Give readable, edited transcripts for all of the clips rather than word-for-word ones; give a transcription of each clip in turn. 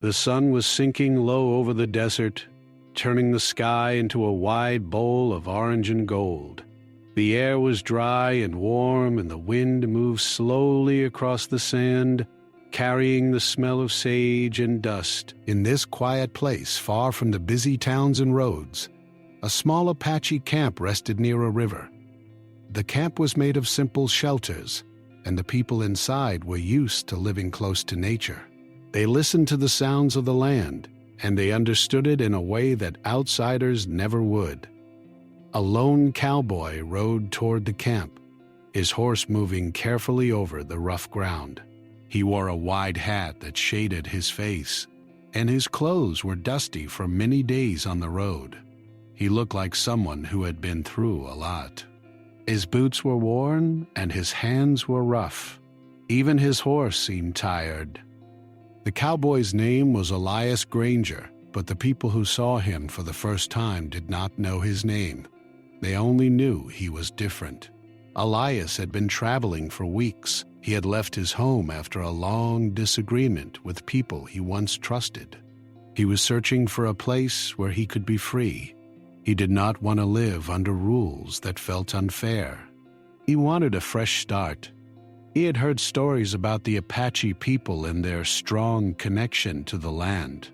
The sun was sinking low over the desert, turning the sky into a wide bowl of orange and gold. The air was dry and warm, and the wind moved slowly across the sand, carrying the smell of sage and dust. In this quiet place, far from the busy towns and roads, a small Apache camp rested near a river. The camp was made of simple shelters, and the people inside were used to living close to nature. They listened to the sounds of the land, and they understood it in a way that outsiders never would. A lone cowboy rode toward the camp, his horse moving carefully over the rough ground. He wore a wide hat that shaded his face, and his clothes were dusty from many days on the road. He looked like someone who had been through a lot. His boots were worn, and his hands were rough. Even his horse seemed tired. The cowboy's name was Elias Granger, but the people who saw him for the first time did not know his name. They only knew he was different. Elias had been traveling for weeks. He had left his home after a long disagreement with people he once trusted. He was searching for a place where he could be free. He did not want to live under rules that felt unfair. He wanted a fresh start. He had heard stories about the Apache people and their strong connection to the land.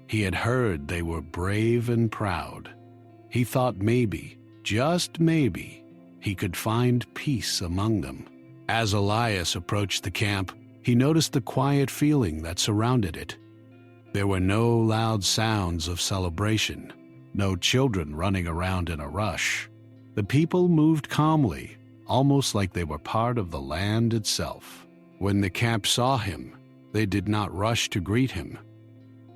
He had heard they were brave and proud. He thought maybe, just maybe, he could find peace among them. As Elias approached the camp, he noticed the quiet feeling that surrounded it. There were no loud sounds of celebration, no children running around in a rush. The people moved calmly, almost like they were part of the land itself. When the camp saw him, they did not rush to greet him.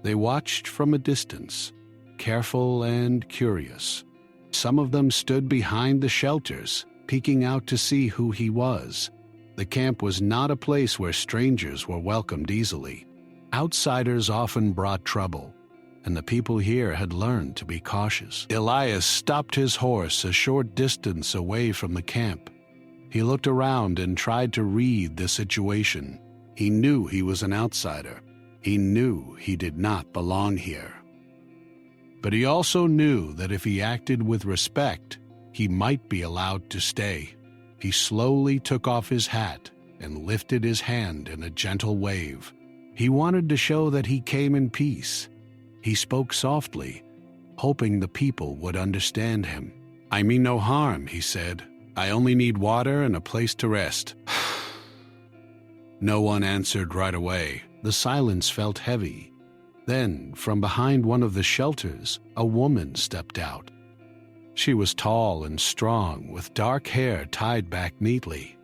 They watched from a distance, careful and curious. Some of them stood behind the shelters, peeking out to see who he was. The camp was not a place where strangers were welcomed easily. Outsiders often brought trouble, and the people here had learned to be cautious. Elias stopped his horse a short distance away from the camp. He looked around and tried to read the situation. He knew he was an outsider. He knew he did not belong here. But he also knew that if he acted with respect, he might be allowed to stay. He slowly took off his hat and lifted his hand in a gentle wave. He wanted to show that he came in peace. He spoke softly, hoping the people would understand him. "I mean no harm," he said. "I only need water and a place to rest." No one answered right away. The silence felt heavy. Then, from behind one of the shelters, a woman stepped out. She was tall and strong, with dark hair tied back neatly.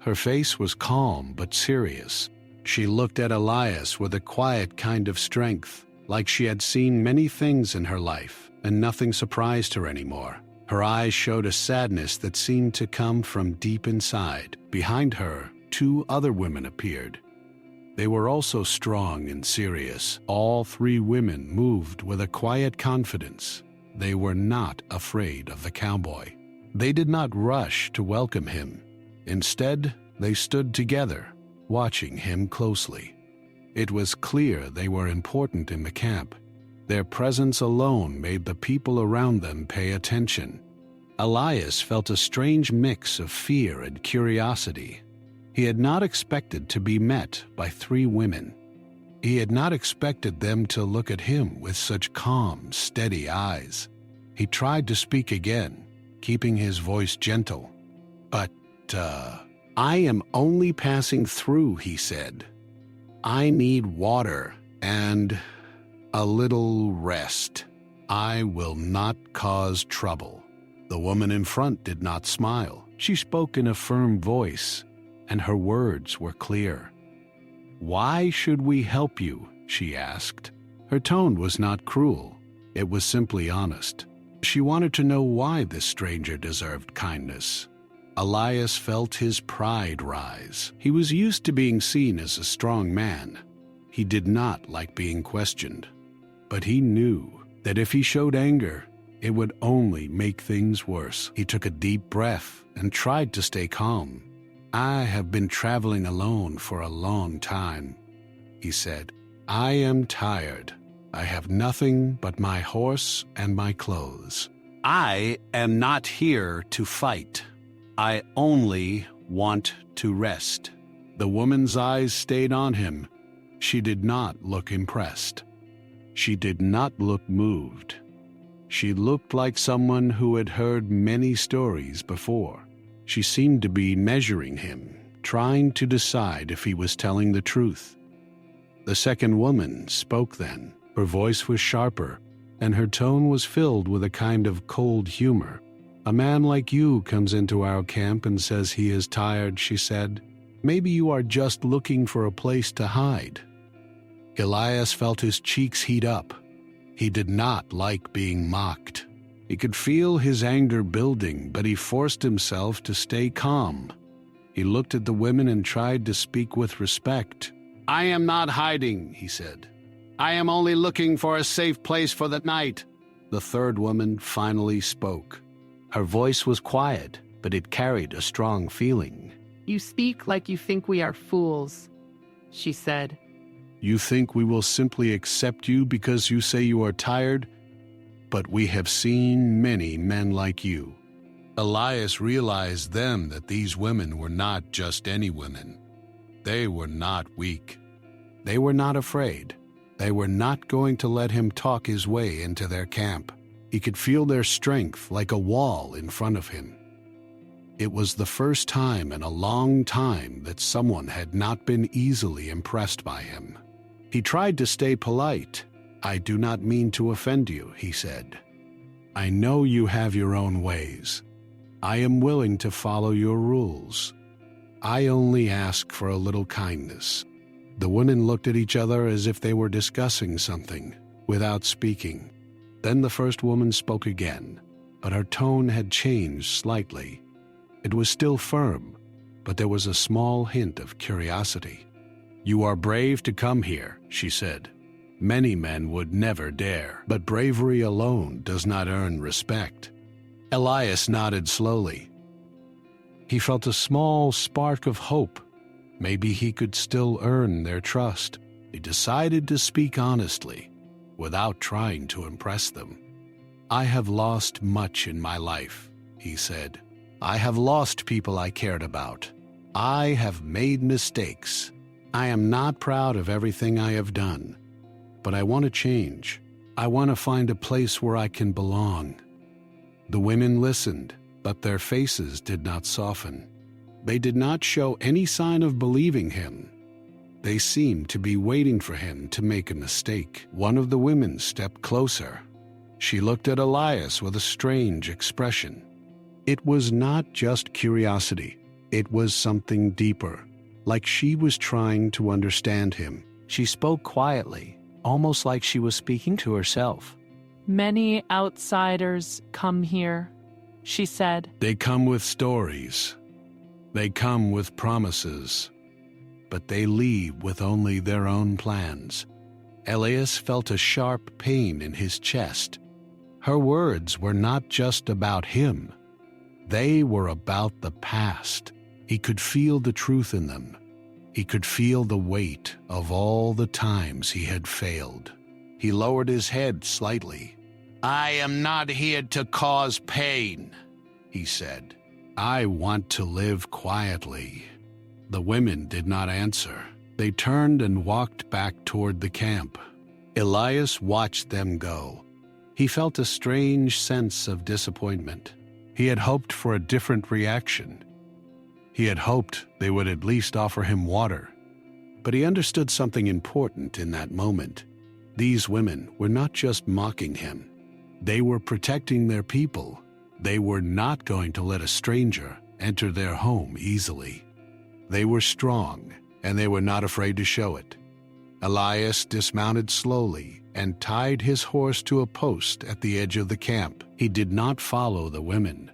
Her face was calm but serious. She looked at Elias with a quiet kind of strength, like she had seen many things in her life, and nothing surprised her anymore. Her eyes showed a sadness that seemed to come from deep inside. Behind her, two other women appeared. They were also strong and serious. All three women moved with a quiet confidence. They were not afraid of the cowboy. They did not rush to welcome him. Instead, they stood together, watching him closely. It was clear they were important in the camp. Their presence alone made the people around them pay attention. Elias felt a strange mix of fear and curiosity. He had not expected to be met by three women. He had not expected them to look at him with such calm, steady eyes. He tried to speak again, keeping his voice gentle. "But, I am only passing through," he said. "I need water and a little rest. I will not cause trouble." The woman in front did not smile. She spoke in a firm voice, and her words were clear. "Why should we help you?" she asked. Her tone was not cruel. It was simply honest. She wanted to know why this stranger deserved kindness. Elias felt his pride rise. He was used to being seen as a strong man. He did not like being questioned. But he knew that if he showed anger, it would only make things worse. He took a deep breath and tried to stay calm. "I have been traveling alone for a long time," he said. "I am tired. I have nothing but my horse and my clothes. I am not here to fight. I only want to rest." The woman's eyes stayed on him. She did not look impressed. She did not look moved. She looked like someone who had heard many stories before. She seemed to be measuring him, trying to decide if he was telling the truth. The second woman spoke then. Her voice was sharper, and her tone was filled with a kind of cold humor. "A man like you comes into our camp and says he is tired," she said. "Maybe you are just looking for a place to hide." Elias felt his cheeks heat up. He did not like being mocked. He could feel his anger building, but he forced himself to stay calm. He looked at the women and tried to speak with respect. "I am not hiding," he said. "I am only looking for a safe place for the night." The third woman finally spoke. Her voice was quiet, but it carried a strong feeling. "You speak like you think we are fools," she said. "You think we will simply accept you because you say you are tired? But we have seen many men like you." Elias realized then that these women were not just any women. They were not weak. They were not afraid. They were not going to let him talk his way into their camp. He could feel their strength like a wall in front of him. It was the first time in a long time that someone had not been easily impressed by him. He tried to stay polite. "I do not mean to offend you," he said. "I know you have your own ways. I am willing to follow your rules. I only ask for a little kindness." The women looked at each other as if they were discussing something, without speaking. Then the first woman spoke again, but her tone had changed slightly. It was still firm, but there was a small hint of curiosity. "You are brave to come here," she said. "Many men would never dare, but bravery alone does not earn respect." Elias nodded slowly. He felt a small spark of hope. Maybe he could still earn their trust. He decided to speak honestly, without trying to impress them. "I have lost much in my life," he said. "I have lost people I cared about. I have made mistakes. I am not proud of everything I have done. But I want to change. I want to find a place where I can belong." The women listened, but their faces did not soften. They did not show any sign of believing him. They seemed to be waiting for him to make a mistake. One of the women stepped closer. She looked at Elias with a strange expression. It was not just curiosity. It was something deeper, like she was trying to understand him. She spoke quietly, almost like she was speaking to herself. "Many outsiders come here," she said. "They come with stories. They come with promises. But they leave with only their own plans." Elias felt a sharp pain in his chest. Her words were not just about him. They were about the past. He could feel the truth in them. He could feel the weight of all the times he had failed. He lowered his head slightly. "I am not here to cause pain," he said. "I want to live quietly." The women did not answer. They turned and walked back toward the camp. Elias watched them go. He felt a strange sense of disappointment. He had hoped for a different reaction. He had hoped they would at least offer him water. But he understood something important in that moment. These women were not just mocking him. They were protecting their people. They were not going to let a stranger enter their home easily. They were strong, and they were not afraid to show it. Elias dismounted slowly and tied his horse to a post at the edge of the camp. He did not follow the women.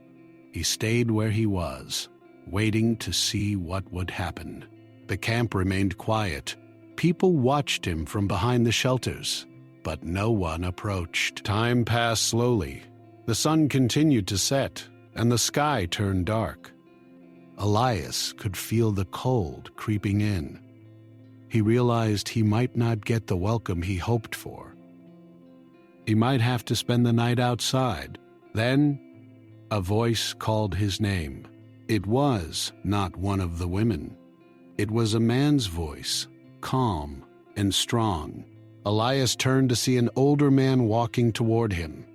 He stayed where he was, waiting to see what would happen. The camp remained quiet. People watched him from behind the shelters, but no one approached. Time passed slowly. The sun continued to set, and the sky turned dark. Elias could feel the cold creeping in. He realized he might not get the welcome he hoped for. He might have to spend the night outside. Then, a voice called his name. It was not one of the women. It was a man's voice, calm and strong. Elias turned to see an older man walking toward him.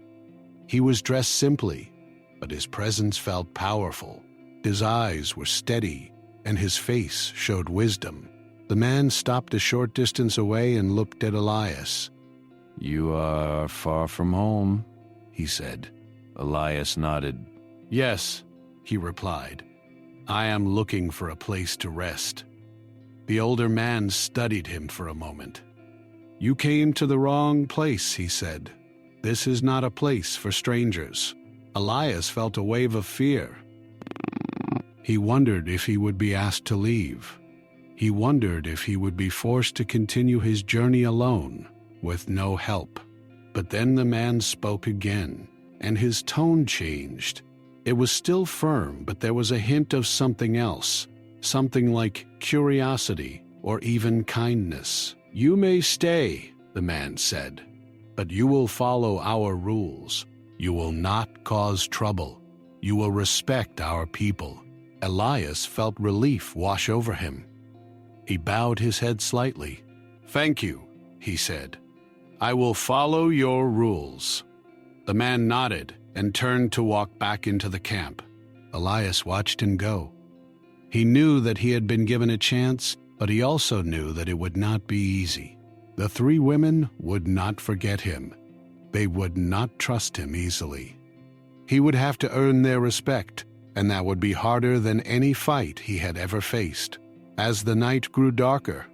He was dressed simply, but his presence felt powerful. His eyes were steady, and his face showed wisdom. The man stopped a short distance away and looked at Elias. "You are far from home," he said. Elias nodded. "Yes," he replied. "I am looking for a place to rest." The older man studied him for a moment. "You came to the wrong place," he said. "This is not a place for strangers." Elias felt a wave of fear. He wondered if he would be asked to leave. He wondered if he would be forced to continue his journey alone, with no help. But then the man spoke again, and his tone changed. It was still firm, but there was a hint of something else, something like curiosity or even kindness. "You may stay," the man said, "but you will follow our rules. You will not cause trouble. You will respect our people." Elias felt relief wash over him. He bowed his head slightly. "Thank you," he said. "I will follow your rules." The man nodded and turned to walk back into the camp. Elias watched him go. He knew that he had been given a chance, but he also knew that it would not be easy. The three women would not forget him. They would not trust him easily. He would have to earn their respect, and that would be harder than any fight he had ever faced. As the night grew darker,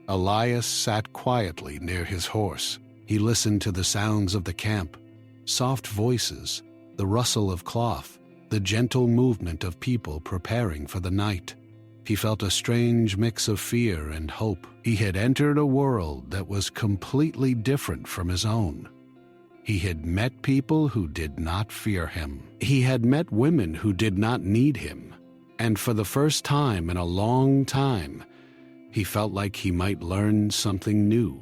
Elias sat quietly near his horse. He listened to the sounds of the camp, soft voices, the rustle of cloth, the gentle movement of people preparing for the night. He felt a strange mix of fear and hope. He had entered a world that was completely different from his own. He had met people who did not fear him. He had met women who did not need him. And for the first time in a long time, he felt like he might learn something new.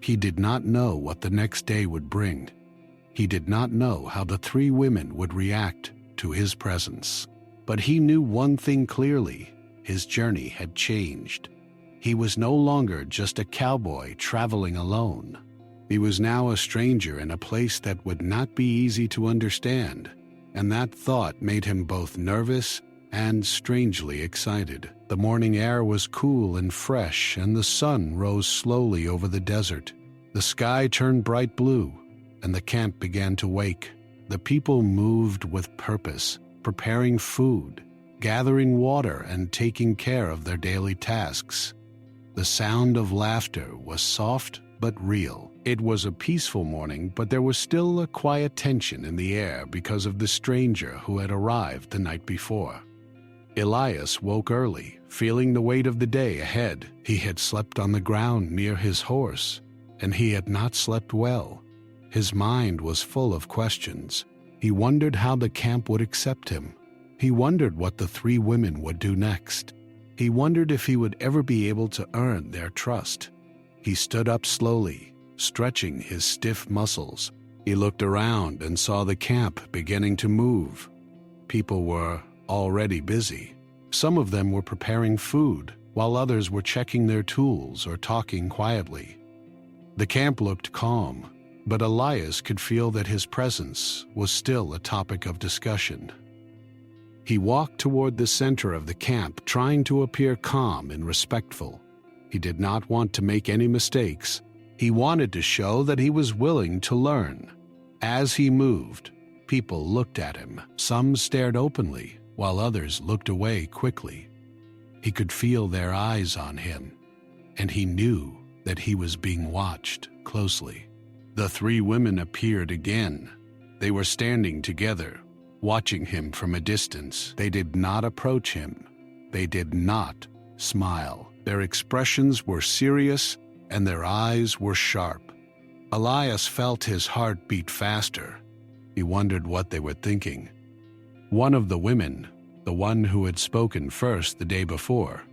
He did not know what the next day would bring. He did not know how the three women would react to his presence. But he knew one thing clearly: his journey had changed. He was no longer just a cowboy traveling alone. He was now a stranger in a place that would not be easy to understand, and that thought made him both nervous and strangely excited. The morning air was cool and fresh, and the sun rose slowly over the desert. The sky turned bright blue, and the camp began to wake. The people moved with purpose, preparing food, gathering water, and taking care of their daily tasks. The sound of laughter was soft but real. It was a peaceful morning, but there was still a quiet tension in the air because of the stranger who had arrived the night before. Elias woke early, feeling the weight of the day ahead. He had slept on the ground near his horse, and he had not slept well. His mind was full of questions. He wondered how the camp would accept him. He wondered what the three women would do next. He wondered if he would ever be able to earn their trust. He stood up slowly, stretching his stiff muscles. He looked around and saw the camp beginning to move. People were already busy. Some of them were preparing food, while others were checking their tools or talking quietly. The camp looked calm, but Elias could feel that his presence was still a topic of discussion. He walked toward the center of the camp, trying to appear calm and respectful. He did not want to make any mistakes. He wanted to show that he was willing to learn. As he moved, people looked at him. Some stared openly, while others looked away quickly. He could feel their eyes on him, and he knew that he was being watched closely. The three women appeared again. They were standing together, watching him from a distance. They did not approach him. They did not smile. Their expressions were serious, and their eyes were sharp. Elias felt his heart beat faster. He wondered what they were thinking. One of the women, the one who had spoken first the day before,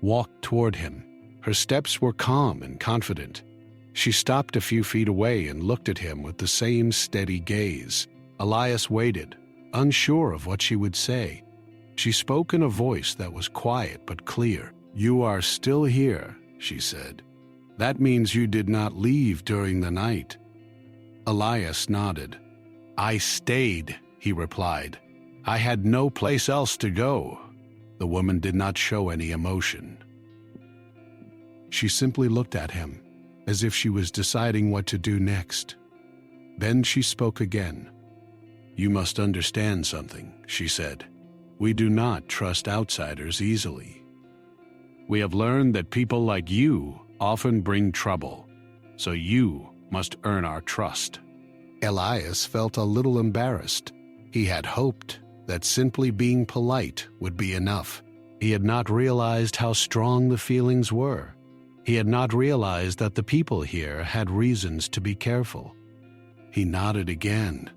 walked toward him. Her steps were calm and confident. She stopped a few feet away and looked at him with the same steady gaze. Elias waited, unsure of what she would say. She spoke in a voice that was quiet but clear. "You are still here," she said. "That means you did not leave during the night." Elias nodded. "I stayed," he replied. "I had no place else to go." The woman did not show any emotion. She simply looked at him, as if she was deciding what to do next. Then she spoke again. "You must understand something," she said. "We do not trust outsiders easily. We have learned that people like you often bring trouble, so you must earn our trust." Elias felt a little embarrassed. He had hoped that simply being polite would be enough. He had not realized how strong the feelings were. He had not realized that the people here had reasons to be careful. He nodded again.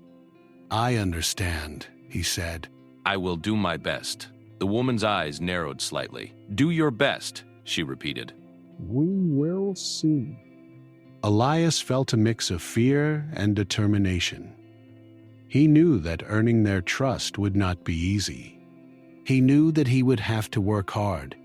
"I understand," he said. "I will do my best." The woman's eyes narrowed slightly. "Do your best," she repeated. "We will see." Elias felt a mix of fear and determination. He knew that earning their trust would not be easy. He knew that he would have to work hard.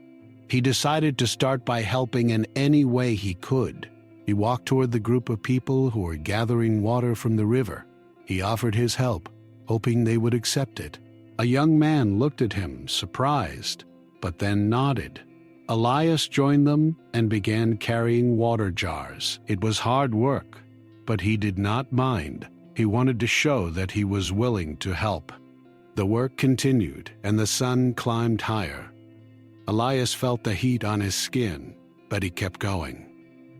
He decided to start by helping in any way he could. He walked toward the group of people who were gathering water from the river. He offered his help, hoping they would accept it. A young man looked at him, surprised, but then nodded. Elias joined them and began carrying water jars. It was hard work, but he did not mind. He wanted to show that he was willing to help. The work continued, and the sun climbed higher. Elias felt the heat on his skin, but he kept going.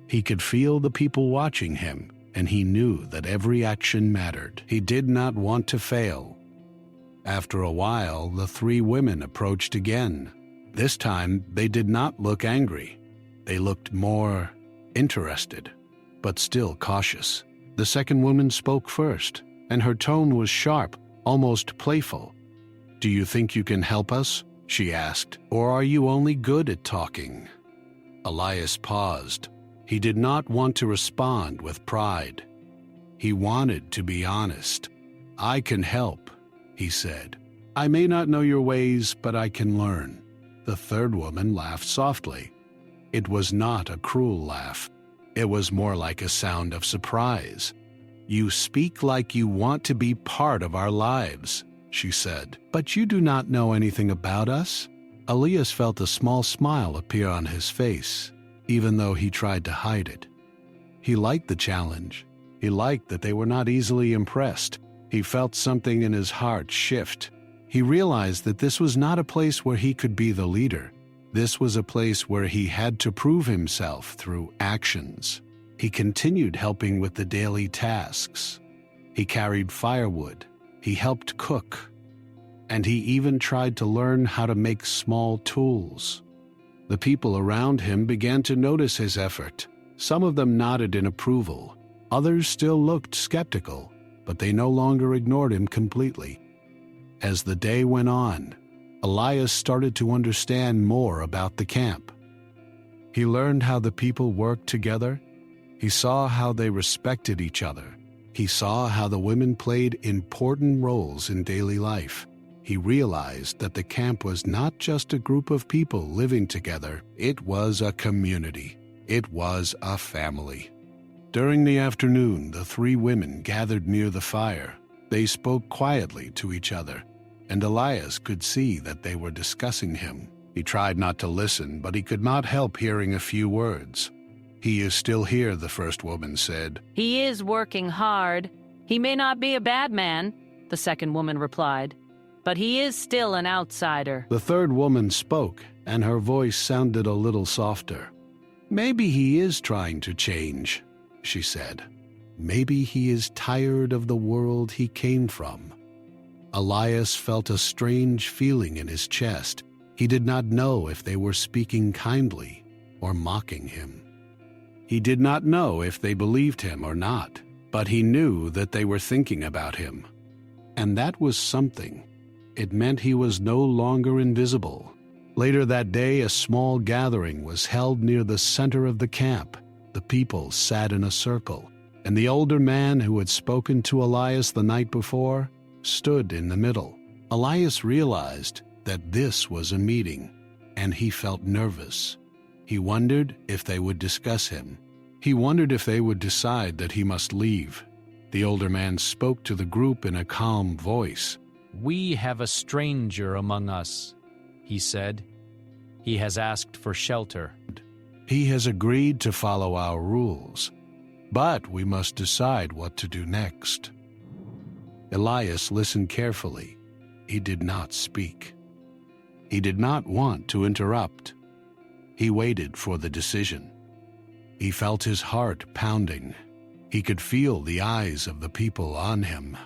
He could feel the people watching him, and he knew that every action mattered. He did not want to fail. After a while, the three women approached again. This time, they did not look angry. They looked more interested, but still cautious. The second woman spoke first, and her tone was sharp, almost playful. "Do you think you can help us?" she asked. "Or are you only good at talking?" Elias paused. He did not want to respond with pride. He wanted to be honest. "I can help," he said. "I may not know your ways, but I can learn." The third woman laughed softly. It was not a cruel laugh. It was more like a sound of surprise. "You speak like you want to be part of our lives," she said. "But you do not know anything about us?" Elias felt a small smile appear on his face, even though he tried to hide it. He liked the challenge. He liked that they were not easily impressed. He felt something in his heart shift. He realized that this was not a place where he could be the leader. This was a place where he had to prove himself through actions. He continued helping with the daily tasks. He carried firewood. He helped cook. And he even tried to learn how to make small tools. The people around him began to notice his effort. Some of them nodded in approval. Others still looked skeptical, but they no longer ignored him completely. As the day went on, Elias started to understand more about the camp. He learned how the people worked together. He saw how they respected each other. He saw how the women played important roles in daily life. He realized that the camp was not just a group of people living together, it was a community. It was a family. During the afternoon, the three women gathered near the fire. They spoke quietly to each other, and Elias could see that they were discussing him. He tried not to listen, but he could not help hearing a few words. "He is still here," the first woman said. "He is working hard. He may not be a bad man," the second woman replied, "but he is still an outsider." The third woman spoke, and her voice sounded a little softer. "Maybe he is trying to change," she said. "Maybe he is tired of the world he came from." Elias felt a strange feeling in his chest. He did not know if they were speaking kindly or mocking him. He did not know if they believed him or not, but he knew that they were thinking about him. And that was something. It meant he was no longer invisible. Later that day, a small gathering was held near the center of the camp. The people sat in a circle, and the older man who had spoken to Elias the night before stood in the middle. Elias realized that this was a meeting, and he felt nervous. He wondered if they would discuss him. He wondered if they would decide that he must leave. The older man spoke to the group in a calm voice. "We have a stranger among us," he said. "He has asked for shelter. He has agreed to follow our rules, but we must decide what to do next." Elias listened carefully. He did not speak. He did not want to interrupt. He waited for the decision. He felt his heart pounding. He could feel the eyes of the people on him.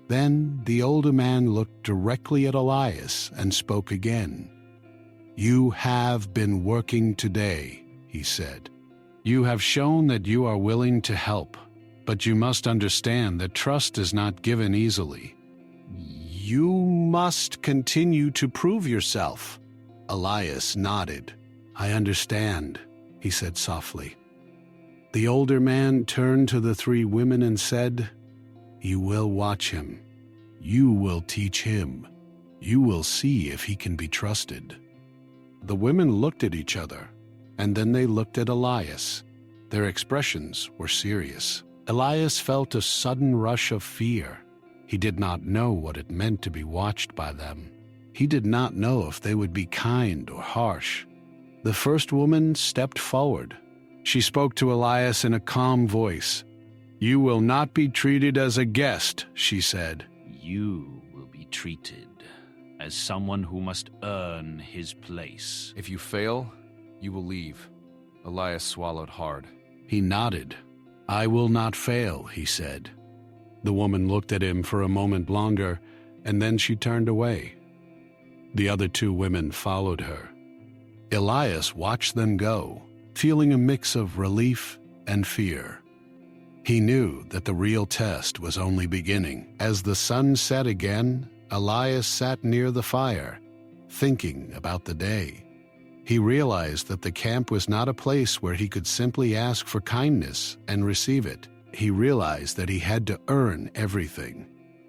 Then the older man looked directly at Elias and spoke again. "You have been working today," he said. "You have shown that you are willing to help, but you must understand that trust is not given easily. You must continue to prove yourself." Elias nodded. "I understand," he said softly. The older man turned to the three women and said, "You will watch him. You will teach him. You will see if he can be trusted." The women looked at each other, and then they looked at Elias. Their expressions were serious. Elias felt a sudden rush of fear. He did not know what it meant to be watched by them. He did not know if they would be kind or harsh. The first woman stepped forward. She spoke to Elias in a calm voice. "You will not be treated as a guest," she said. You will be treated as someone who must earn his place. If you fail, you will leave." Elias swallowed hard. He nodded. "I will not fail," he said. The woman looked at him for a moment longer, and then she turned away. The other two women followed her. Elias watched them go, feeling a mix of relief and fear. He knew that the real test was only beginning. As the sun set again, Elias sat near the fire, thinking about the day. He realized that the camp was not a place where he could simply ask for kindness and receive it. He realized that he had to earn everything.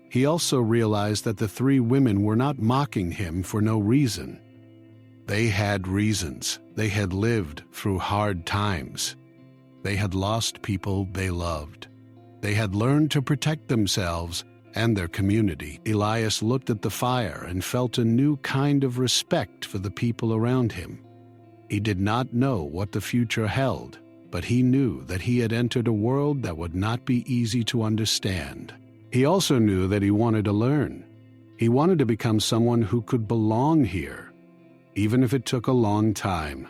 He also realized that the three women were not mocking him for no reason. They had reasons. They had lived through hard times. They had lost people they loved. They had learned to protect themselves and their community. Elias looked at the fire and felt a new kind of respect for the people around him. He did not know what the future held, but he knew that he had entered a world that would not be easy to understand. He also knew that he wanted to learn. He wanted to become someone who could belong here, even if it took a long time.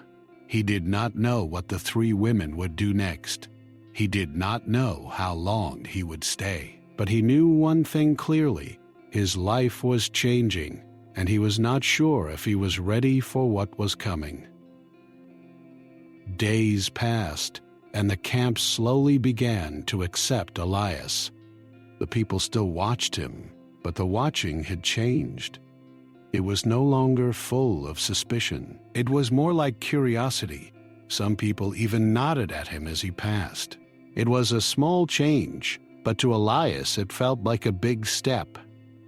He did not know what the three women would do next. He did not know how long he would stay. But he knew one thing clearly. His life was changing, and he was not sure if he was ready for what was coming. Days passed, and the camp slowly began to accept Elias. The people still watched him, but the watching had changed. It was no longer full of suspicion. It was more like curiosity. Some people even nodded at him as he passed. It was a small change, but to Elias it felt like a big step.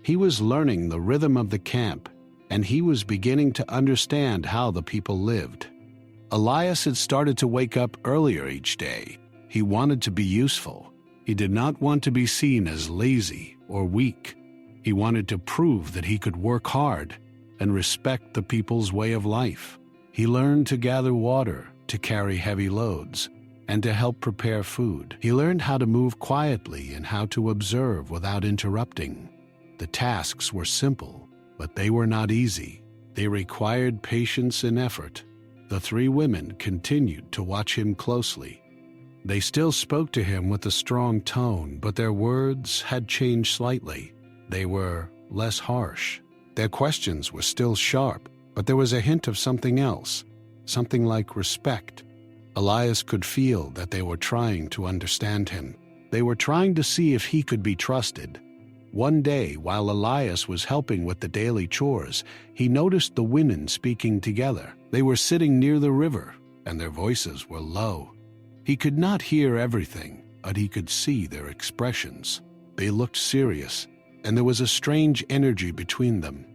He was learning the rhythm of the camp, and he was beginning to understand how the people lived. Elias had started to wake up earlier each day. He wanted to be useful. He did not want to be seen as lazy or weak. He wanted to prove that he could work hard and respect the people's way of life. He learned to gather water, to carry heavy loads, and to help prepare food. He learned how to move quietly and how to observe without interrupting. The tasks were simple, but they were not easy. They required patience and effort. The three women continued to watch him closely. They still spoke to him with a strong tone, but their words had changed slightly. They were less harsh. Their questions were still sharp, but there was a hint of something else, something like respect. Elias could feel that they were trying to understand him. They were trying to see if he could be trusted. One day, while Elias was helping with the daily chores, he noticed the women speaking together. They were sitting near the river, and their voices were low. He could not hear everything, but he could see their expressions. They looked serious, and there was a strange energy between them.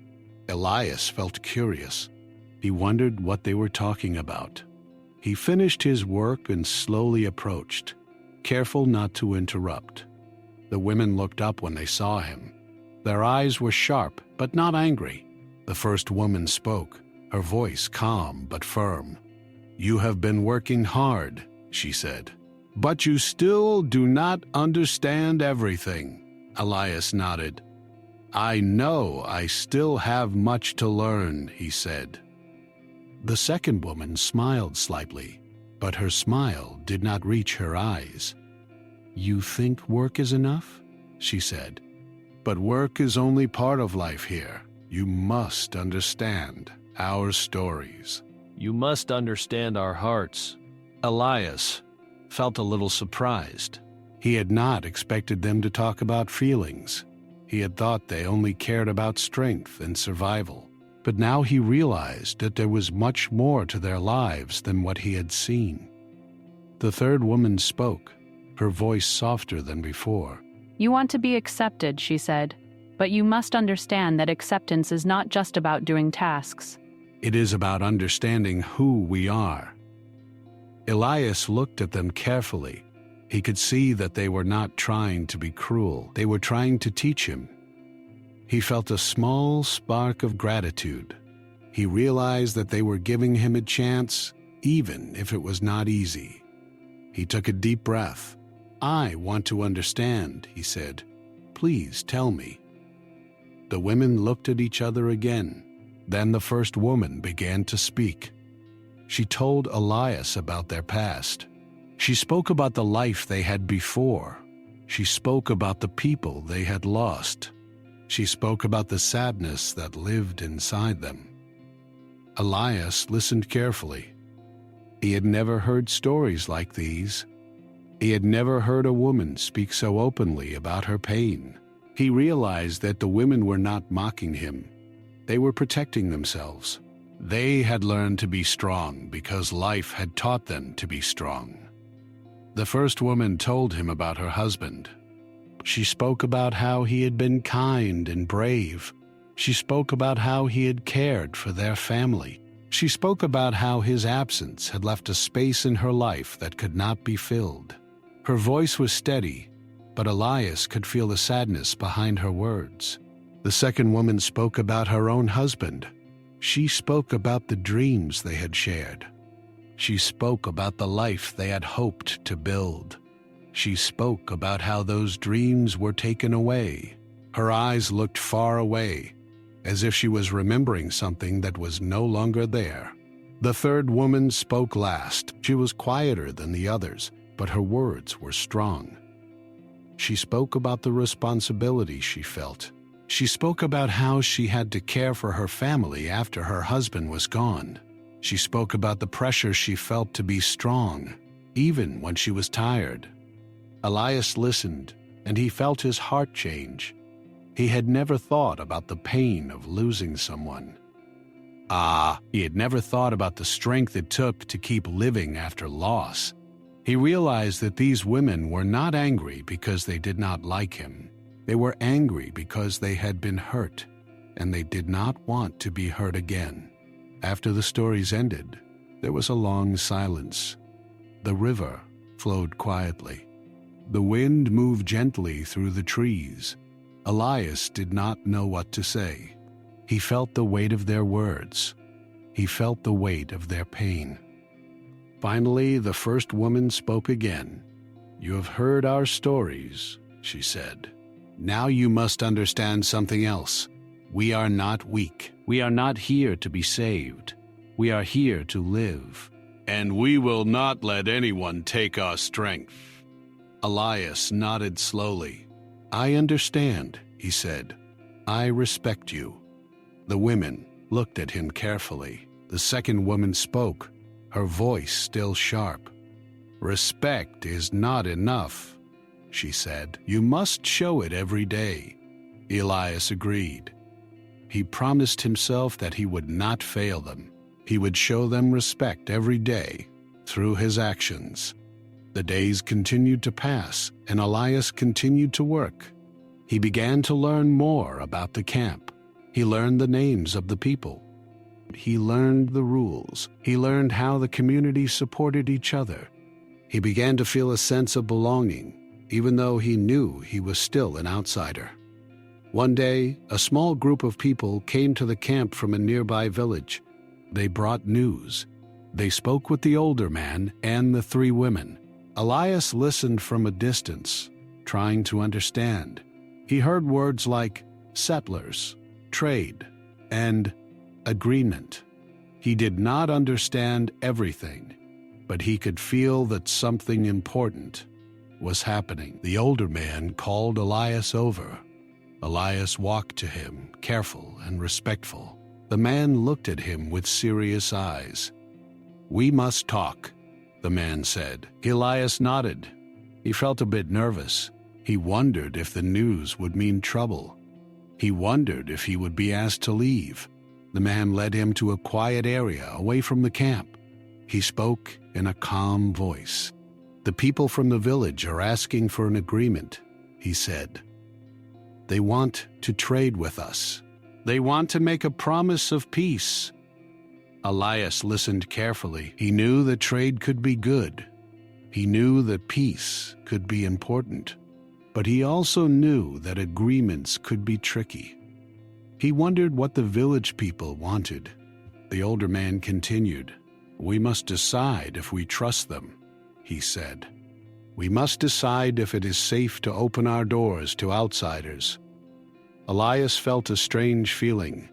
Elias felt curious. He wondered what they were talking about. He finished his work and slowly approached, careful not to interrupt. The women looked up when they saw him. Their eyes were sharp, but not angry. The first woman spoke, her voice calm but firm. "You have been working hard," she said. "But you still do not understand everything." Elias nodded. "I know I still have much to learn," he said. The second woman smiled slightly, but her smile did not reach her eyes. "You think work is enough?" she said. "But work is only part of life here. You must understand our stories." You must understand our hearts. Elias felt a little surprised. He had not expected them to talk about feelings. He had thought they only cared about strength and survival. But now he realized that there was much more to their lives than what he had seen. The third woman spoke, her voice softer than before. You want to be accepted, she said, but you must understand that acceptance is not just about doing tasks. It is about understanding who we are. Elias looked at them carefully. He could see that they were not trying to be cruel. They were trying to teach him. He felt a small spark of gratitude. He realized that they were giving him a chance, even if it was not easy. He took a deep breath. "I want to understand," he said. "Please tell me." The women looked at each other again. Then the first woman began to speak. She told Elias about their past. She spoke about the life they had before. She spoke about the people they had lost. She spoke about the sadness that lived inside them. Elias listened carefully. He had never heard stories like these. He had never heard a woman speak so openly about her pain. He realized that the women were not mocking him. They were protecting themselves. They had learned to be strong because life had taught them to be strong. The first woman told him about her husband. She spoke about how he had been kind and brave. She spoke about how he had cared for their family. She spoke about how his absence had left a space in her life that could not be filled. Her voice was steady, but Elias could feel the sadness behind her words. The second woman spoke about her own husband. She spoke about the dreams they had shared. She spoke about the life they had hoped to build. She spoke about how those dreams were taken away. Her eyes looked far away, as if she was remembering something that was no longer there. The third woman spoke last. She was quieter than the others, but her words were strong. She spoke about the responsibility she felt. She spoke about how she had to care for her family after her husband was gone. She spoke about the pressure she felt to be strong, even when she was tired. Elias listened, and he felt his heart change. He had never thought about the pain of losing someone. He had never thought about the strength it took to keep living after loss. He realized that these women were not angry because they did not like him. They were angry because they had been hurt, and they did not want to be hurt again. After the stories ended, there was a long silence. The river flowed quietly. The wind moved gently through the trees. Elias did not know what to say. He felt the weight of their words. He felt the weight of their pain. Finally, the first woman spoke again. "You have heard our stories," she said. "Now you must understand something else. We are not weak. We are not here to be saved. We are here to live. And we will not let anyone take our strength." Elias nodded slowly. "I understand," he said. "I respect you." The women looked at him carefully. The second woman spoke, her voice still sharp. "Respect is not enough," she said. "You must show it every day. Elias agreed. He promised himself that he would not fail them. He would show them respect every day through his actions. The days continued to pass, and Elias continued to work. He began to learn more about the camp. He learned the names of the people. He learned the rules. He learned how the community supported each other. He began to feel a sense of belonging, even though he knew he was still an outsider. One day, a small group of people came to the camp from a nearby village. They brought news. They spoke with the older man and the 3 women. Elias listened from a distance, trying to understand. He heard words like settlers, trade, and agreement. He did not understand everything, but he could feel that something important was happening. The older man called Elias over. Elias walked to him, careful and respectful. The man looked at him with serious eyes. "We must talk," the man said. Elias nodded. He felt a bit nervous. He wondered if the news would mean trouble. He wondered if he would be asked to leave. The man led him to a quiet area away from the camp. He spoke in a calm voice. "The people from the village are asking for an agreement," he said. "They want to trade with us. They want to make a promise of peace." Elias listened carefully. He knew that trade could be good. He knew that peace could be important. But he also knew that agreements could be tricky. He wondered what the village people wanted. The older man continued. "We must decide if we trust them," he said. "We must decide if it is safe to open our doors to outsiders." Elias felt a strange feeling.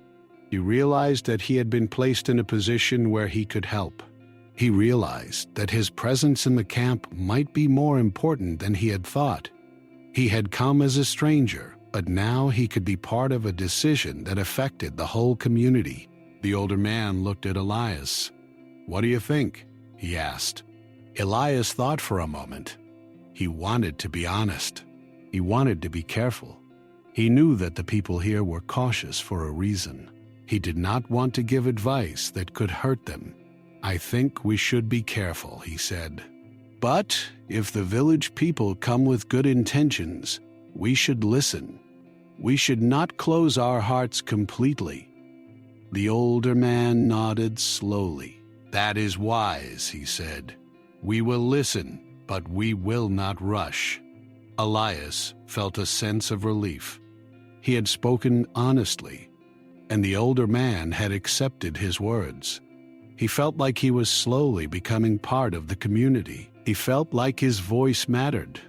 He realized that he had been placed in a position where he could help. He realized that his presence in the camp might be more important than he had thought. He had come as a stranger, but now he could be part of a decision that affected the whole community. The older man looked at Elias. "What do you think?" he asked. Elias thought for a moment. He wanted to be honest. He wanted to be careful. He knew that the people here were cautious for a reason. He did not want to give advice that could hurt them. "I think we should be careful," he said. "But if the village people come with good intentions, we should listen. We should not close our hearts completely." The older man nodded slowly. "That is wise," he said. "We will listen, but we will not rush." Elias felt a sense of relief. He had spoken honestly, and the older man had accepted his words. He felt like he was slowly becoming part of the community. He felt like his voice mattered.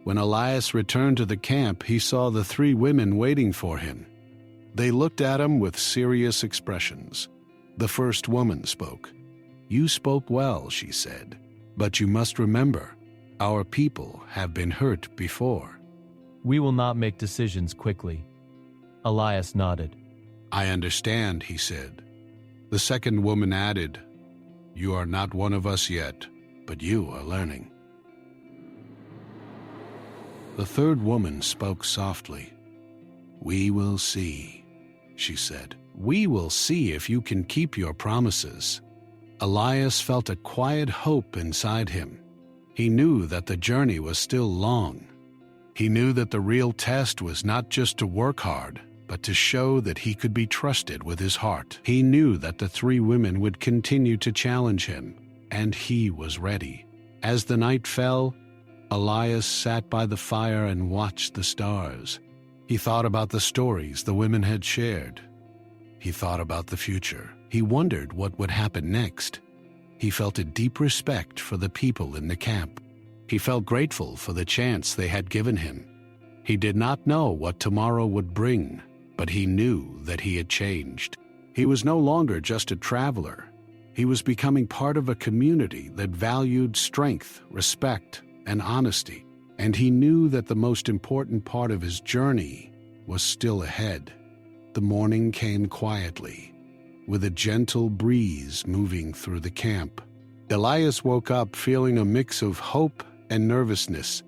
When Elias returned to the camp, he saw the 3 women waiting for him. They looked at him with serious expressions. The first woman spoke. "You spoke well," she said, "but you must remember, our people have been hurt before." "We will not make decisions quickly." Elias nodded. "I understand," he said. The second woman added, "You are not one of us yet, but you are learning." The third woman spoke softly. "We will see," she said. "We will see if you can keep your promises." Elias felt a quiet hope inside him. He knew that the journey was still long. He knew that the real test was not just to work hard, but to show that he could be trusted with his heart. He knew that the 3 women would continue to challenge him, and he was ready. As the night fell, Elias sat by the fire and watched the stars. He thought about the stories the women had shared. He thought about the future. He wondered what would happen next. He felt a deep respect for the people in the camp. He felt grateful for the chance they had given him. He did not know what tomorrow would bring, but he knew that he had changed. He was no longer just a traveler. He was becoming part of a community that valued strength, respect, and honesty. And he knew that the most important part of his journey was still ahead. The morning came quietly, with a gentle breeze moving through the camp. Elias woke up feeling a mix of hope and nervousness.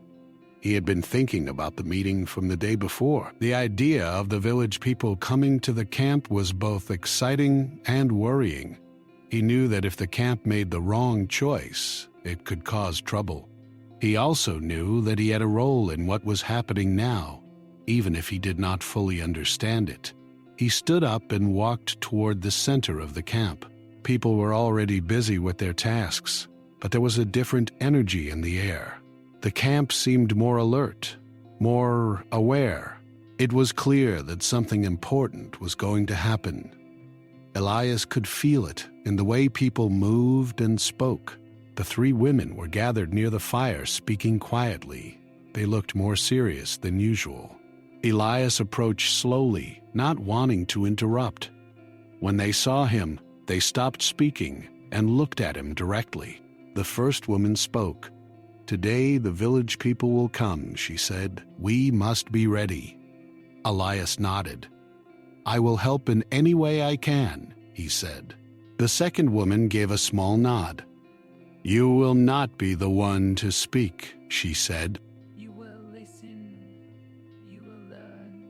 He had been thinking about the meeting from the day before. The idea of the village people coming to the camp was both exciting and worrying. He knew that if the camp made the wrong choice, it could cause trouble. He also knew that he had a role in what was happening now, even if he did not fully understand it. He stood up and walked toward the center of the camp. People were already busy with their tasks, but there was a different energy in the air. The camp seemed more alert, more aware. It was clear that something important was going to happen. Elias could feel it in the way people moved and spoke. The three women were gathered near the fire, speaking quietly. They looked more serious than usual. Elias approached slowly, not wanting to interrupt. When they saw him, they stopped speaking and looked at him directly. The first woman spoke. "Today the village people will come," she said. "We must be ready." Elias nodded. "I will help in any way I can," he said. The second woman gave a small nod. "You will not be the one to speak," she said. You will listen. You will learn.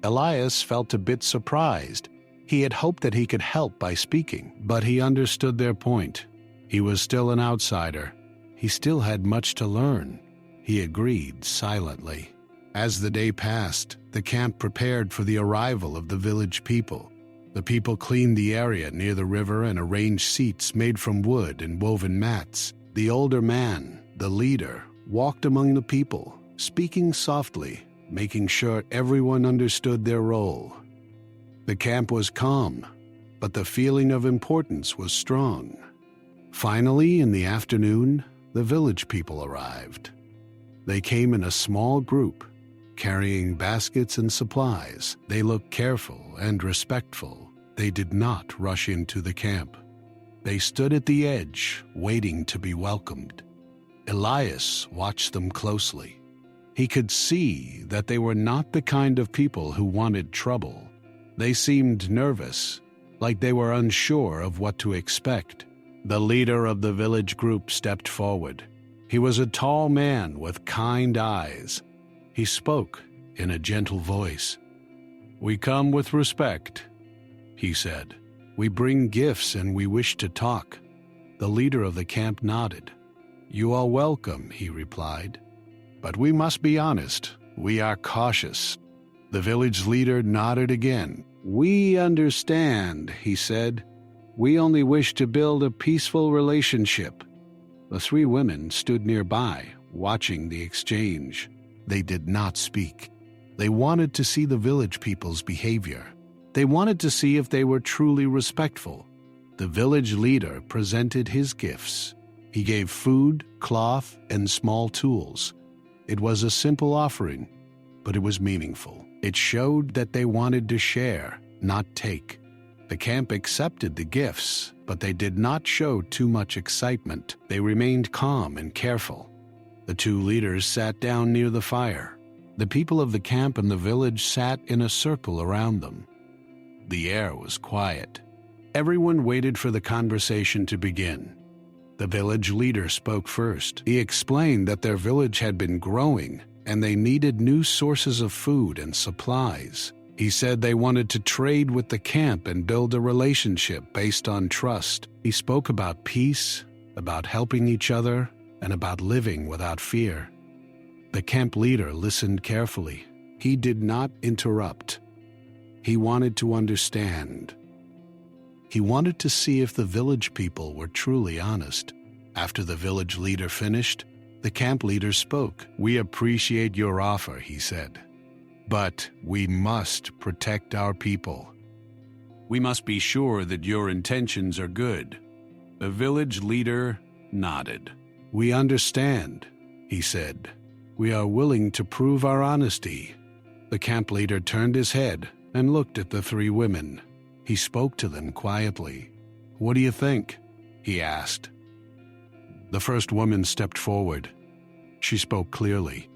Elias felt a bit surprised. He had hoped that he could help by speaking, but he understood their point. He was still an outsider. He still had much to learn. He agreed silently. As the day passed, the camp prepared for the arrival of the village people. The people cleaned the area near the river and arranged seats made from wood and woven mats. The older man, the leader, walked among the people, speaking softly, making sure everyone understood their role. The camp was calm, but the feeling of importance was strong. Finally, in the afternoon, the village people arrived. They came in a small group, carrying baskets and supplies. They looked careful and respectful. They did not rush into the camp. They stood at the edge, waiting to be welcomed. Elias watched them closely. He could see that they were not the kind of people who wanted trouble. They seemed nervous, like they were unsure of what to expect. The leader of the village group stepped forward. He was a tall man with kind eyes. He spoke in a gentle voice. "We come with respect," he said. "We bring gifts and we wish to talk." The leader of the camp nodded. "You are welcome," he replied. "But we must be honest. We are cautious." The village leader nodded again. "We understand," he said. "We only wish to build a peaceful relationship." The three women stood nearby, watching the exchange. They did not speak. They wanted to see the village people's behavior. They wanted to see if they were truly respectful. The village leader presented his gifts. He gave food, cloth, and small tools. It was a simple offering, but it was meaningful. It showed that they wanted to share, not take. The camp accepted the gifts, but they did not show too much excitement. They remained calm and careful. The two leaders sat down near the fire. The people of the camp and the village sat in a circle around them. The air was quiet. Everyone waited for the conversation to begin. The village leader spoke first. He explained that their village had been growing and they needed new sources of food and supplies. He said they wanted to trade with the camp and build a relationship based on trust. He spoke about peace, about helping each other, and about living without fear. The camp leader listened carefully. He did not interrupt. He wanted to understand. He wanted to see if the village people were truly honest. After the village leader finished, the camp leader spoke. "We appreciate your offer," he said. "But we must protect our people. We must be sure that your intentions are good." The village leader nodded. "We understand," he said. "We are willing to prove our honesty." The camp leader turned his head and looked at the three women. He spoke to them quietly. "What do you think?" he asked. The first woman stepped forward. She spoke clearly.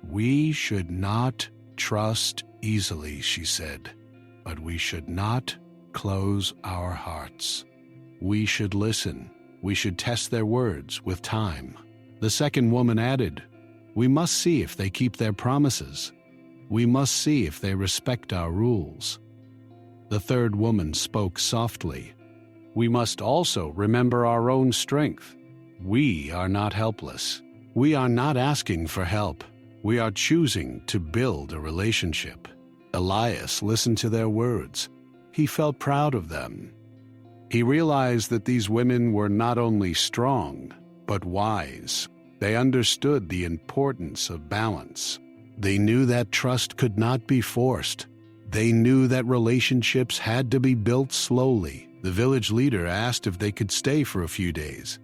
"We should not trust easily," she said, "but we should not close our hearts. We should listen. We should test their words with time." The second woman added, We must see if they keep their promises. We must see if they respect our rules. The third woman spoke softly. We must also remember our own strength. We are not helpless. We are not asking for help. We are choosing to build a relationship. Elias listened to their words. He felt proud of them. He realized that these women were not only strong, but wise. They understood the importance of balance. They knew that trust could not be forced. They knew that relationships had to be built slowly. The village leader asked if they could stay for a few days.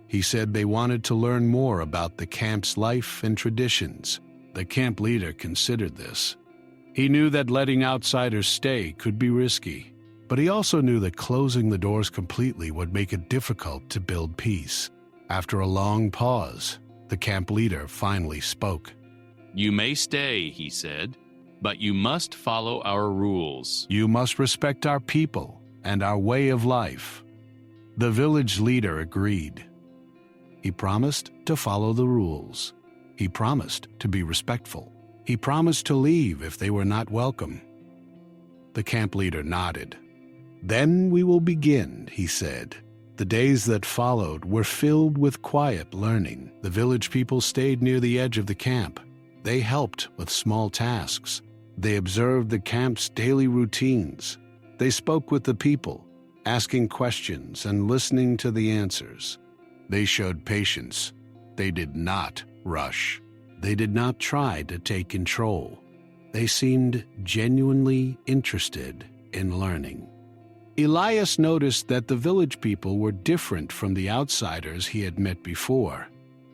He said they wanted to learn more about the camp's life and traditions. The camp leader considered this. He knew that letting outsiders stay could be risky, but he also knew that closing the doors completely would make it difficult to build peace. After a long pause, the camp leader finally spoke. You may stay, he said, but you must follow our rules. You must respect our people and our way of life. The village leader agreed. He promised to follow the rules. He promised to be respectful. He promised to leave if they were not welcome. The camp leader nodded. Then we will begin, he said. The days that followed were filled with quiet learning. The village people stayed near the edge of the camp. They helped with small tasks. They observed the camp's daily routines. They spoke with the people, asking questions and listening to the answers. They showed patience. They did not rush. They did not try to take control. They seemed genuinely interested in learning. Elias noticed that the village people were different from the outsiders he had met before.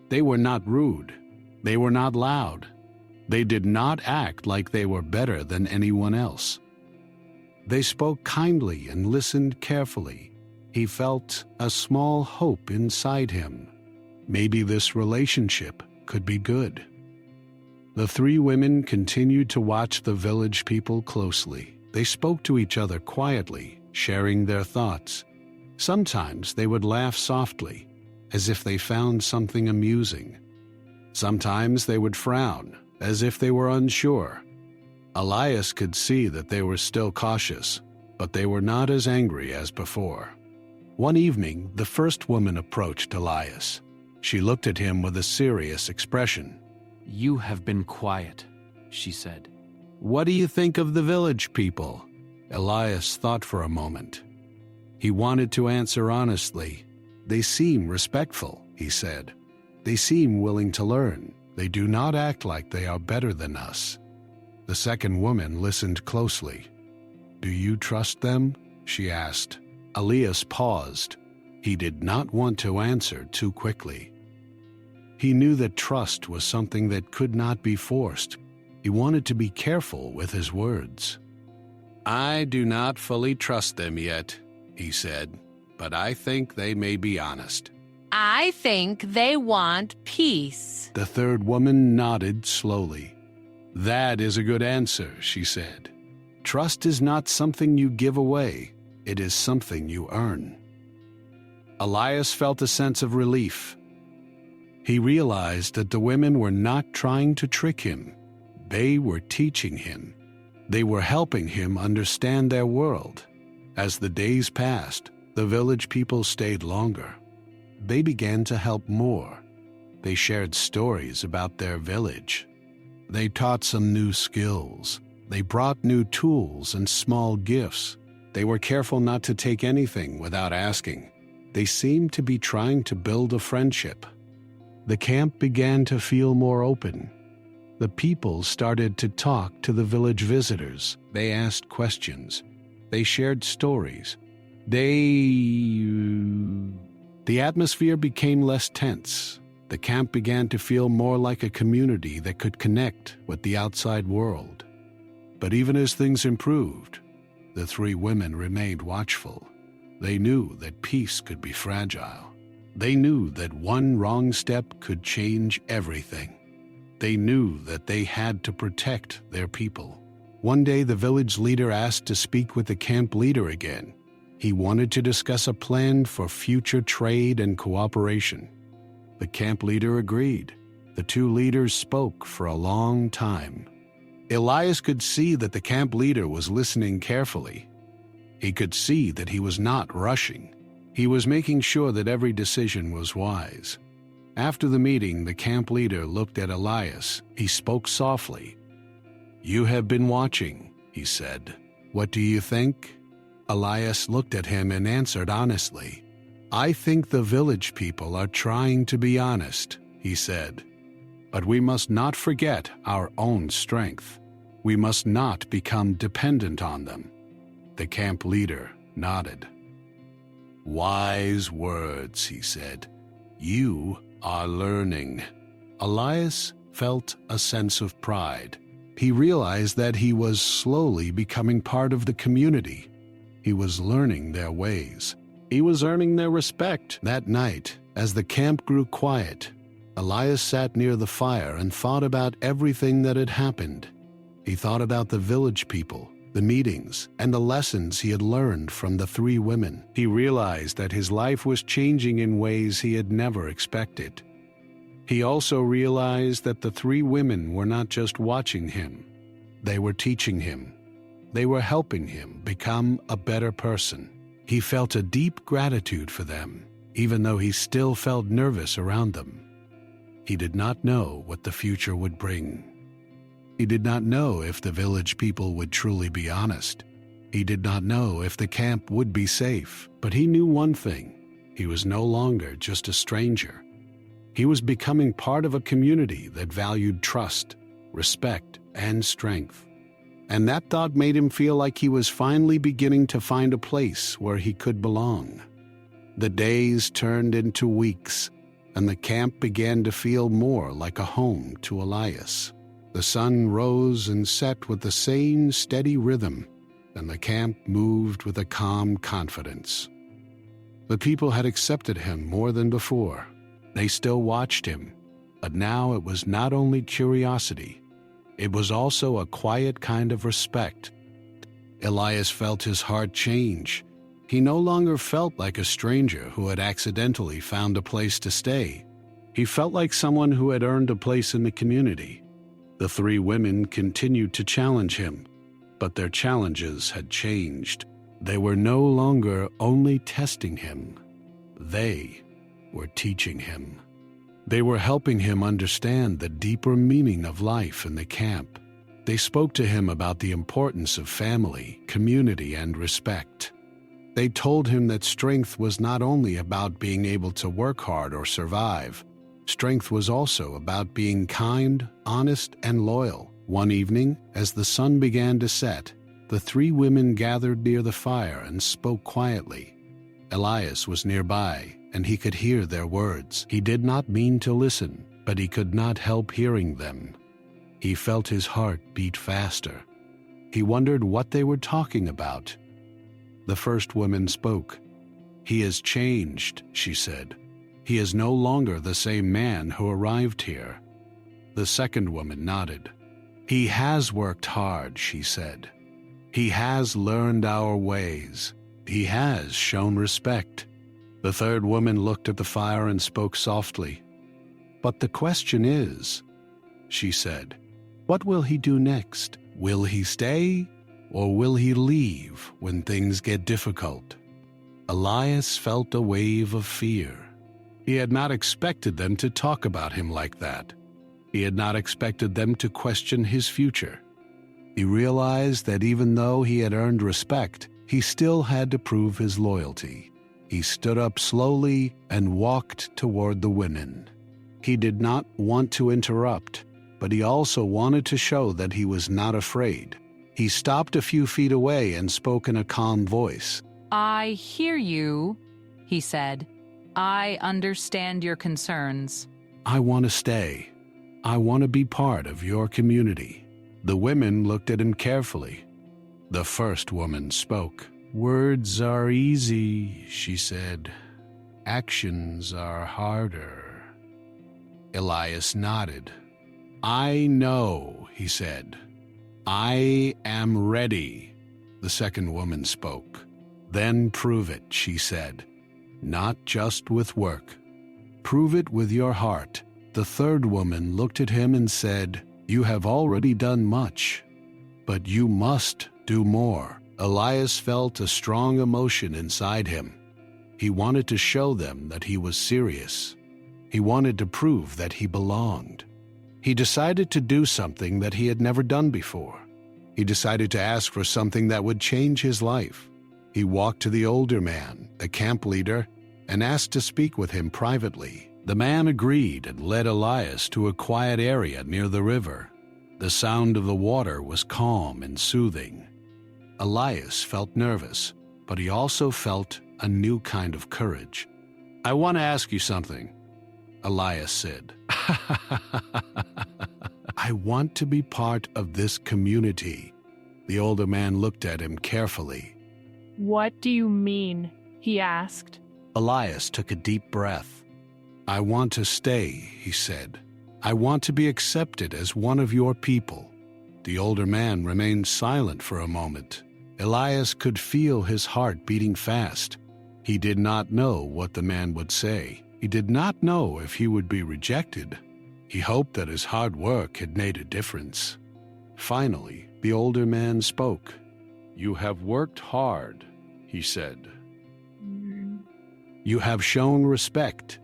They were not rude. They were not loud. They did not act like they were better than anyone else. They spoke kindly and listened carefully. He felt a small hope inside him. Maybe this relationship could be good. The three women continued to watch the village people closely. They spoke to each other quietly, sharing their thoughts. Sometimes they would laugh softly, as if they found something amusing. Sometimes they would frown, as if they were unsure. Elias could see that they were still cautious, but they were not as angry as before. One evening, the first woman approached Elias. She looked at him with a serious expression. You have been quiet, she said. What do you think of the village people? Elias thought for a moment. He wanted to answer honestly. They seem respectful, he said. They seem willing to learn. They do not act like they are better than us. The second woman listened closely. Do you trust them? She asked. Elias paused. He did not want to answer too quickly. He knew that trust was something that could not be forced. He wanted to be careful with his words. I do not fully trust them yet, he said, but I think they may be honest. I think they want peace. The third woman nodded slowly. That is a good answer, she said. Trust is not something you give away. It is something you earn. Elias felt a sense of relief. He realized that the women were not trying to trick him. They were teaching him. They were helping him understand their world. As the days passed, the village people stayed longer. They began to help more. They shared stories about their village. They taught some new skills. They brought new tools and small gifts. They were careful not to take anything without asking. They seemed to be trying to build a friendship. The camp began to feel more open. The people started to talk to the village visitors. They asked questions. They shared stories. The atmosphere became less tense. The camp began to feel more like a community that could connect with the outside world. But even as things improved, the three women remained watchful. They knew that peace could be fragile. They knew that one wrong step could change everything. They knew that they had to protect their people. One day, the village leader asked to speak with the camp leader again. He wanted to discuss a plan for future trade and cooperation. The camp leader agreed. The two leaders spoke for a long time. Elias could see that the camp leader was listening carefully. He could see that he was not rushing. He was making sure that every decision was wise. After the meeting, the camp leader looked at Elias. He spoke softly. "You have been watching," he said. "What do you think?" Elias looked at him and answered honestly. "I think the village people are trying to be honest," he said. "But we must not forget our own strength. We must not become dependent on them." The camp leader nodded. "Wise words," he said. "You are learning." Elias felt a sense of pride. He realized that he was slowly becoming part of the community. He was learning their ways. He was earning their respect. That night, as the camp grew quiet, Elias sat near the fire and thought about everything that had happened. He thought about the village people, the meetings, and the lessons he had learned from the three women. He realized that his life was changing in ways he had never expected. He also realized that the three women were not just watching him. They were teaching him. They were helping him become a better person. He felt a deep gratitude for them, even though he still felt nervous around them. He did not know what the future would bring. He did not know if the village people would truly be honest. He did not know if the camp would be safe, but he knew one thing. He was no longer just a stranger. He was becoming part of a community that valued trust, respect, and strength. And that thought made him feel like he was finally beginning to find a place where he could belong. The days turned into weeks, and the camp began to feel more like a home to Elias. The sun rose and set with the same steady rhythm, and the camp moved with a calm confidence. The people had accepted him more than before. They still watched him, but now it was not only curiosity, it was also a quiet kind of respect. Elias felt his heart change. He no longer felt like a stranger who had accidentally found a place to stay. He felt like someone who had earned a place in the community. The three women continued to challenge him, but their challenges had changed. They were no longer only testing him. They were teaching him. They were helping him understand the deeper meaning of life in the camp. They spoke to him about the importance of family, community, and respect. They told him that strength was not only about being able to work hard or survive. Strength was also about being kind, honest, and loyal. One evening, as the sun began to set, the three women gathered near the fire and spoke quietly. Elias was nearby, and he could hear their words. He did not mean to listen, but he could not help hearing them. He felt his heart beat faster. He wondered what they were talking about. The first woman spoke. "He has changed," she said. "He is no longer the same man who arrived here." The second woman nodded. "He has worked hard," she said. "He has learned our ways. He has shown respect." The third woman looked at the fire and spoke softly. "But the question is," she said, "what will he do next? Will he stay, or will he leave when things get difficult?" Elias felt a wave of fear. He had not expected them to talk about him like that. He had not expected them to question his future. He realized that even though he had earned respect, he still had to prove his loyalty. He stood up slowly and walked toward the women. He did not want to interrupt, but he also wanted to show that he was not afraid. He stopped a few feet away and spoke in a calm voice. "I hear you," he said. "I understand your concerns." "I want to stay. I want to be part of your community." The women looked at him carefully. The first woman spoke. "Words are easy," she said. "Actions are harder." Elias nodded. "I know," he said. "I am ready." The second woman spoke. "Then prove it," she said. "Not just with work. Prove it with your heart. The third woman looked at him and said, "You have already done much, but you must do more." Elias felt a strong emotion inside him. He wanted to show them that he was serious. He wanted to prove that he belonged. He decided to do something that he had never done before. He decided to ask for something that would change his life. He walked to the older man, the camp leader, and asked to speak with him privately. The man agreed and led Elias to a quiet area near the river. The sound of the water was calm and soothing. Elias felt nervous, but he also felt a new kind of courage. "I want to ask you something," Elias said. "I want to be part of this community." The older man looked at him carefully. "What do you mean?" he asked. Elias took a deep breath. "I want to stay," he said. "I want to be accepted as one of your people." The older man remained silent for a moment. Elias could feel his heart beating fast. He did not know what the man would say. He did not know if he would be rejected. He hoped that his hard work had made a difference. Finally, the older man spoke. "You have worked hard," he said. "You have shown respect.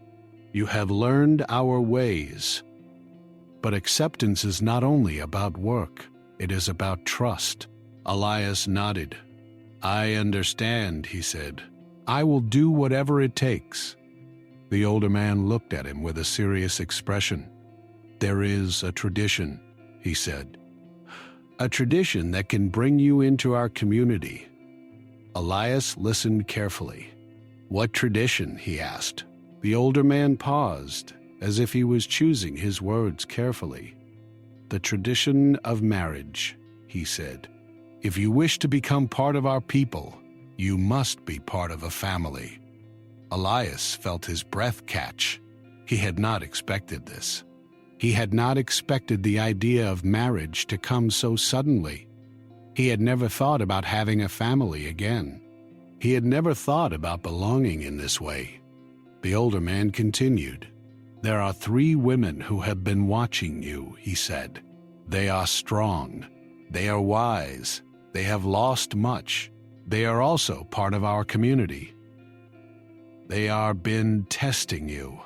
You have learned our ways. But acceptance is not only about work, it is about trust." Elias nodded. "I understand," he said. "I will do whatever it takes." The older man looked at him with a serious expression. "There is a tradition," he said. "A tradition that can bring you into our community." Elias listened carefully. "What tradition?" he asked. The older man paused, as if he was choosing his words carefully. "The tradition of marriage," he said. "If you wish to become part of our people, you must be part of a family." Elias felt his breath catch. He had not expected this. He had not expected the idea of marriage to come so suddenly. He had never thought about having a family again. He had never thought about belonging in this way. The older man continued. "There are 3 women who have been watching you," he said. "They are strong. They are wise. They have lost much. They are also part of our community. They are been testing you.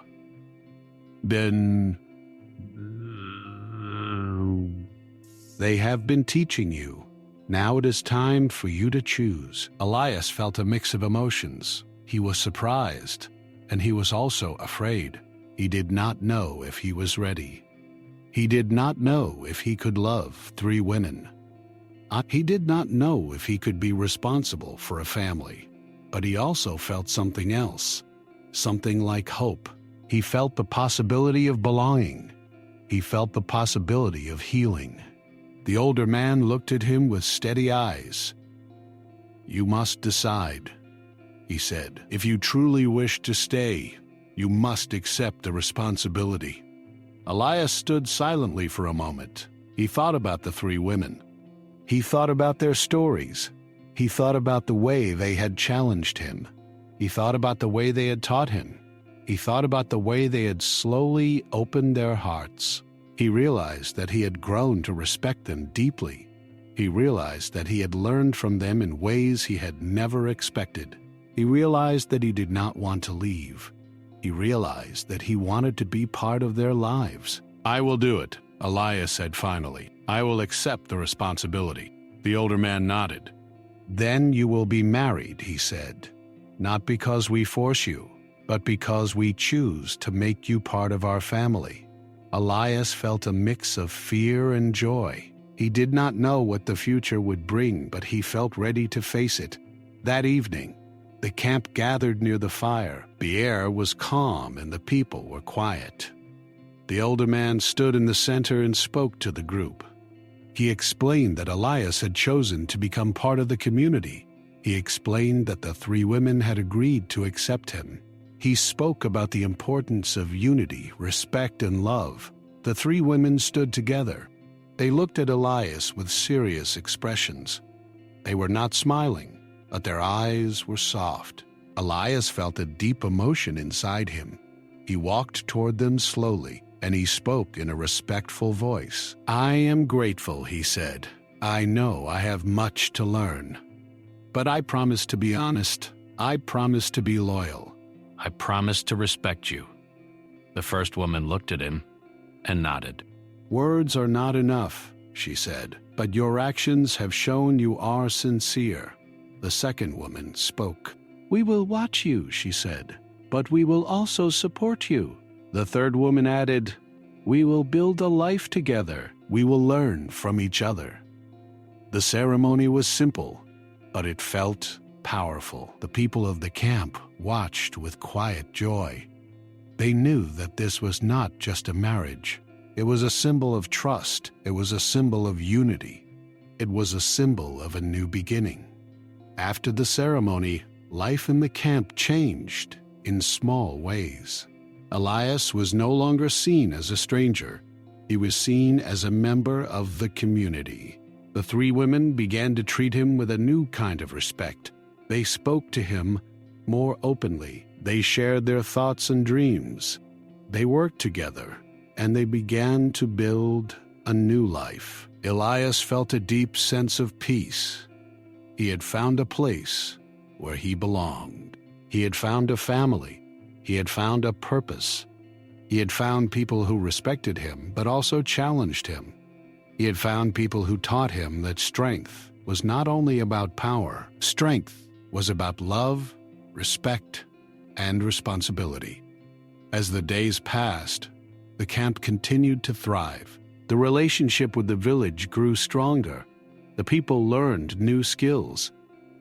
They have been teaching you. Now it is time for you to choose." Elias felt a mix of emotions. He was surprised, and he was also afraid. He did not know if he was ready. He did not know if he could love 3 women. He did not know if he could be responsible for a family. But he also felt something else, something like hope. He felt the possibility of belonging. He felt the possibility of healing. The older man looked at him with steady eyes. "You must decide," he said. "If you truly wish to stay, you must accept the responsibility." Elias stood silently for a moment. He thought about the 3 women. He thought about their stories. He thought about the way they had challenged him. He thought about the way they had taught him. He thought about the way they had slowly opened their hearts. He realized that he had grown to respect them deeply. He realized that he had learned from them in ways he had never expected. He realized that he did not want to leave. He realized that he wanted to be part of their lives. "I will do it," Elias said finally. "I will accept the responsibility." The older man nodded. "Then you will be married," he said. "Not because we force you, but because we choose to make you part of our family." Elias felt a mix of fear and joy. He did not know what the future would bring, but he felt ready to face it. That evening, the camp gathered near the fire. The air was calm and the people were quiet. The older man stood in the center and spoke to the group. He explained that Elias had chosen to become part of the community. He explained that the 3 women had agreed to accept him. He spoke about the importance of unity, respect, and love. The 3 women stood together. They looked at Elias with serious expressions. They were not smiling, but their eyes were soft. Elias felt a deep emotion inside him. He walked toward them slowly, and he spoke in a respectful voice. "I am grateful," he said. "I know I have much to learn. But I promise to be honest. I promise to be loyal. I promise to respect you." The first woman looked at him and nodded. "Words are not enough," she said, "but your actions have shown you are sincere." The second woman spoke. "We will watch you," she said, "but we will also support you." The third woman added, "We will build a life together. We will learn from each other." The ceremony was simple, but it felt powerful. The people of the camp watched with quiet joy. They knew that this was not just a marriage. It was a symbol of trust. It was a symbol of unity. It was a symbol of a new beginning. After the ceremony, life in the camp changed in small ways. Elias was no longer seen as a stranger. He was seen as a member of the community. The three women began to treat him with a new kind of respect. They spoke to him more openly. They shared their thoughts and dreams. They worked together, and they began to build a new life. Elias felt a deep sense of peace. He had found a place where he belonged. He had found a family. He had found a purpose. He had found people who respected him, but also challenged him. He had found people who taught him that strength was not only about power. Strength was about love, respect, and responsibility. As the days passed, the camp continued to thrive. The relationship with the village grew stronger. The people learned new skills,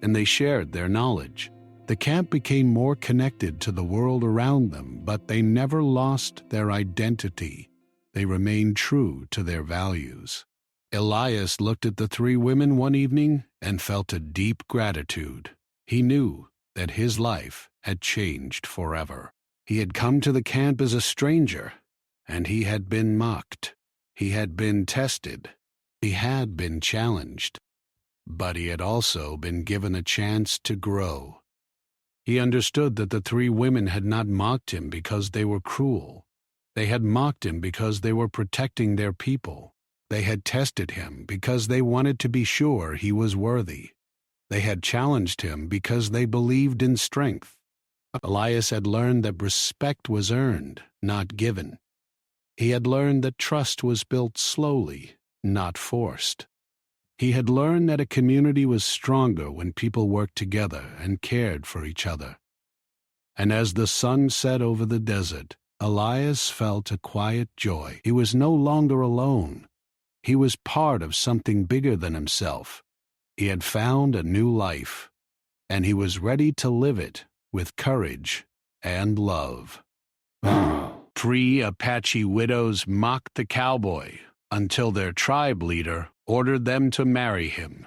and they shared their knowledge. The camp became more connected to the world around them, but they never lost their identity. They remained true to their values. Elias looked at the three women one evening and felt a deep gratitude. He knew that his life had changed forever. He had come to the camp as a stranger, and he had been mocked. He had been tested. He had been challenged. But he had also been given a chance to grow. He understood that the three women had not mocked him because they were cruel. They had mocked him because they were protecting their people. They had tested him because they wanted to be sure he was worthy. They had challenged him because they believed in strength. Elias had learned that respect was earned, not given. He had learned that trust was built slowly, not forced. He had learned that a community was stronger when people worked together and cared for each other. And as the sun set over the desert, Elias felt a quiet joy. He was no longer alone. He was part of something bigger than himself. He had found a new life, and he was ready to live it with courage and love. 3 Apache widows mocked the cowboy until their tribe leader ordered them to marry him.